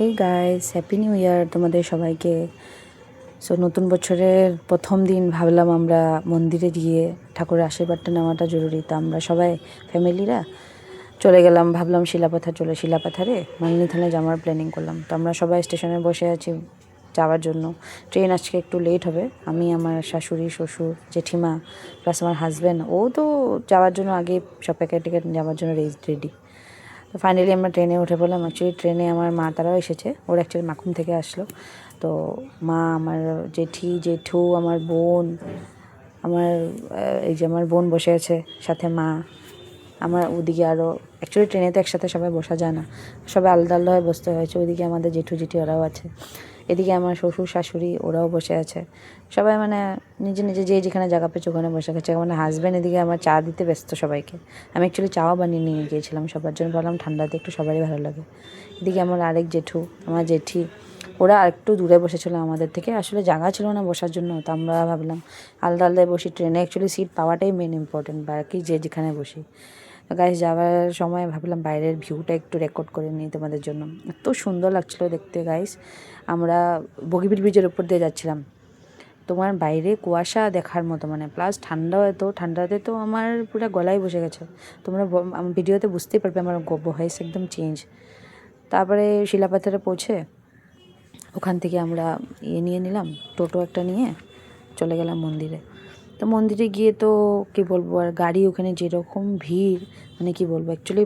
Hey guys, happy new year তোমাদের সবাইকে। So নতুন বছরের প্রথম দিন ভাবলাম আমরা মন্দিরে গিয়ে ঠাকুরের আশীর্বাদটা নেওয়াটা জরুরি। তো আমরা সবাই ফ্যামিলিরা চলে গেলাম, ভাবলাম শিলাপাথারে মানিনিথানে যাওয়ার প্ল্যানিং করলাম। তো আমরা সবাই স্টেশনে বসে আছি যাওয়ার জন্য। ট্রেন আজকে একটু লেট হবে। আমি, আমার শাশুড়ি, শ্বশুর, জেঠিমা প্লাস আমার হাজব্যান্ড, ও তো যাওয়ার জন্য আগে সব প্যাকেট টিকেট যাওয়ার জন্য রেডি। তো ফাইনালি আমরা ট্রেনে উঠে পড়লাম। অ্যাকচুয়ালি ট্রেনে আমার মা তারাও এসেছে, ওরা অ্যাকচুয়ালি মাখুম থেকে আসলো। তো মা, আমার জেঠু, আমার বোন, আমার এই যে আমার বোন বসে আছে সাথে মা, আমার ওদিকে আরও, অ্যাকচুয়ালি ট্রেনে তো একসাথে সবাই বসা যায় না, সবাই আলাদা আলাদা হয়ে বসতে হয়েছে। ওইদিকে আমাদের জেঠি ওরাও আছে, এদিকে আমার শ্বশুর শাশুড়ি ওরাও বসে আছে। সবাই মানে নিজে নিজে যে যেখানে জায়গা পেয়েছে ওখানে বসে গেছে। মানে হাজব্যান্ড এদিকে আমার চা দিতে ব্যস্ত সবাইকে। আমি অ্যাকচুয়ালি চাও বানিয়ে নিয়ে গিয়েছিলাম সবার জন্য, ভাবলাম ঠান্ডাতে একটু সবারই ভালো লাগে। এদিকে আমার আরেক জেঠু, আমার জেঠি, ওরা আরেকটু দূরে বসেছিল আমাদের থেকে। আসলে জায়গা ছিল না বসার জন্য, তো আমরা ভাবলাম আলাদা আলাদায় বসি। ট্রেনে অ্যাকচুয়ালি সিট পাওয়াটাই মেন ইম্পর্টেন্ট, বাকি যে যেখানে বসি। গাইস, যাওয়ার সময় ভাবলাম বাইরের ভিউটা একটু রেকর্ড করে নিই তোমাদের জন্য। এত সুন্দর লাগছিলো দেখতে গাইস। আমরা বগিবিল ব্রিজের উপর দিয়ে যাচ্ছিলাম, তোমার বাইরে কুয়াশা দেখার মতো, মানে প্লাস ঠান্ডাও এত, ঠান্ডাতে তো আমার পুরো গলায় বসে গেছে। তোমরা আমার ভিডিওতে বুঝতেই পারবে আমার ভয়েস একদম চেঞ্জ। তারপরে শিলাপাথরে পৌঁছে ওখান থেকে আমরা নিয়ে নিলাম টোটো একটা নিয়ে চলে গেলাম মন্দিরে। তো মন্দিরে গিয়ে তো কী বলবো, আর গাড়ি ওখানে যেরকম ভিড়, মানে কী বলবো। অ্যাকচুয়ালি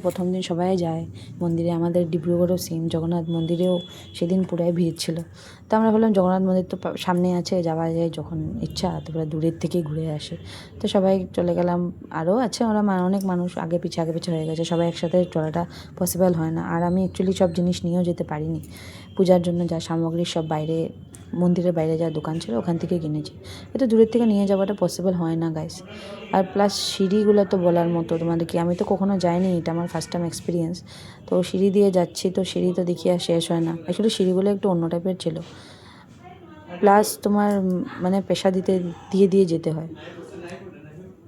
প্রথম দিন সবাই যায় মন্দিরে। আমাদের ডিব্রুগড়েও সেম, জগন্নাথ মন্দিরেও সেদিন পুরাই ভিড় ছিল। তো আমরা ভাবলাম জগন্নাথ মন্দির তো সামনে আছে, যাওয়া যায় যখন ইচ্ছা, তারপরে দূরের থেকেই ঘুরে আসে। তো সবাই চলে গেলাম। আরও আছে ওরা, অনেক মানুষ আগে পিছে হয়ে গেছে, সবাই একসাথে চলাটা পসিবল হয় না। আর আমি অ্যাকচুয়ালি সব জিনিস নিয়েও যেতে পারিনি। পূজার জন্য যা সামগ্রী সব বাইরে, মন্দিরের বাইরে যা দোকান ছিল ওখান থেকে কিনেছি। এটা দূরের থেকে নিয়ে যাওয়াটা পসিবল হয় না গাইস। আর প্লাস সিঁড়িগুলো তো বলার মতো তোমাদেরকে, আমি তো কখনো যাইনি, এটা আমার ফার্স্ট টাইম এক্সপিরিয়েন্স। তো সিঁড়ি দিয়ে যাচ্ছি, তো সিঁড়ি তো দেখি আর শেষ হয় না। অ্যাকচুয়ালি সিঁড়িগুলো একটু অন্য টাইপের ছিল, প্লাস তোমার মানে পেশা দিয়ে যেতে হয়।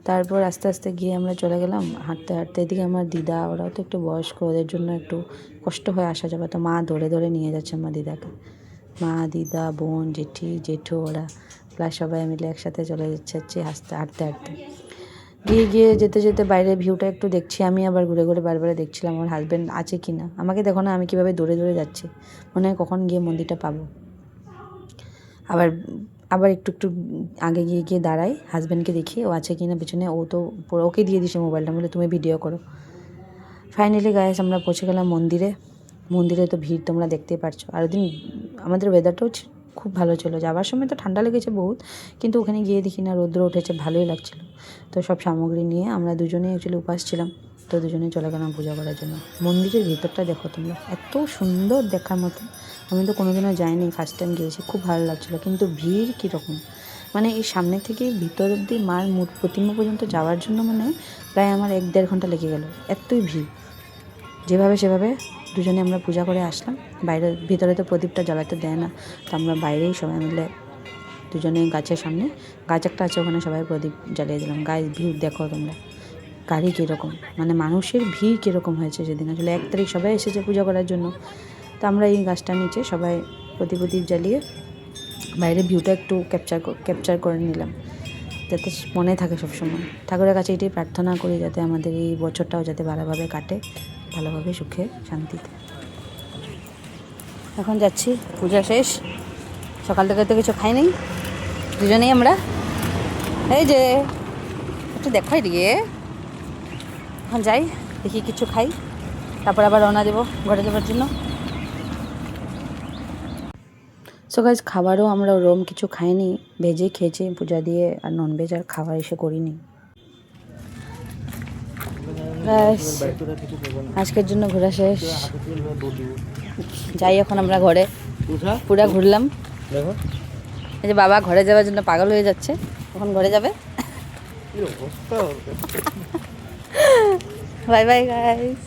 তারপর আস্তে আস্তে গিয়ে আমরা চলে গেলাম হাঁটতে। এদিকে আমার দিদা, ওরাও তো একটু বয়স্ক, ওদের জন্য একটু কষ্ট হয়ে আসা যাবে। তো মা ধরে নিয়ে যাচ্ছে আমার দিদাকে। মা, দিদা, বোন, জেঠু ওরা প্লাস সবাই মিলে একসাথে চলে যাচ্ছে হাঁটতে গিয়ে যেতে বাইরের ভিউটা একটু দেখছি। আমি আবার ঘুরে বারবার দেখছিলাম আমার হাজব্যান্ড আছে কি না। আমাকে দেখো না, আমি কীভাবে দৌড়ে যাচ্ছি, মনে হয় কখন গিয়ে মন্দিরটা পাবো। আবার একটু আগে গিয়ে দাঁড়াই, হাজব্যান্ডকে দেখি ও আছে কি না পিছনে। ও তো পুরো ওকে দিয়ে দিছে মোবাইলটা, বলে তুমি ভিডিও করো। ফাইনালি গাইস আমরা পৌঁছে গেলাম মন্দিরে তো ভিড় তোমরা দেখতেই পারছো। আর ওদিন আমাদের ওয়েদারটাও খুব ভালো ছিল। যাওয়ার সময় তো ঠান্ডা লেগেছে বহুত, কিন্তু ওখানে গিয়ে দেখি না রৌদ্র উঠেছে, ভালোই লাগছিল। তো সব সামগ্রী নিয়ে আমরা দুজনেই অ্যাকচুয়ালি উপাস ছিলাম, তো দুজনেই চলে গেলাম পূজা করার জন্য। মন্দিরের ভিতরটা দেখো তোমরা, এত সুন্দর দেখার মতো। আমি তো কোনোদিনও যাইনি, ফার্স্ট টাইম গিয়েছি, খুব ভালো লাগছিলো। কিন্তু ভিড় কীরকম, মানে এই সামনে থেকে ভিতর অব্দি মার প্রতিমা পর্যন্ত যাওয়ার জন্য মানে প্রায় আমার 1-1.5 ঘন্টা লেগে গেল, এতই ভিড়। সেভাবে দুজনে আমরা পূজা করে আসলাম। ভিতরে তো প্রদীপটা জ্বালাতে দেয় না, তো আমরা বাইরেই সবাই মিলে দুজনে গাছের সামনে, গাছ একটা আছে ওখানে সবাই প্রদীপ জ্বালিয়ে দিলাম। গায়ে ভিড় দেখো তোমরা, গাড়ি কীরকম, মানে মানুষের ভিড় কীরকম হয়েছে সেদিন। আসলে 1 তারিখ সবাই এসেছে পূজা করার জন্য। তো আমরা এই গাছটার নিচে সবাই প্রদীপ জ্বালিয়ে বাইরের ভিউটা একটু ক্যাপচার করে নিলাম, যাতে মনে থাকে সবসময়। ঠাকুরের কাছে এটাই প্রার্থনা করি, যাতে আমাদের এই বছরটাও যাতে ভালোভাবে কাটে, ভালোভাবে সুখে শান্তিতে। এখন যাচ্ছি, পূজা শেষ, সকাল থেকে তো কিছু খাইনি দুজনেই আমরা। এই যে একটু দেখাই দিয়ে এখন যাই, দেখি কিছু খাই, তারপর আবার রওনা দেবো ঘরে যাওয়ার জন্য। সো গাইস, খাবারও আমরা ওরম কিছু খাইনি, ভেজে খেয়েছি পূজা দিয়ে, আর ননভেজ আর খাবার এসে করিনি। আজকের জন্য ঘোরা শেষ, যাই এখন আমরা ঘরে। পুরা ঘুরলাম, এই যে বাবা ঘরে যাওয়ার জন্য পাগল হয়ে যাচ্ছে, এখন ঘরে যাবে। Bye bye guys.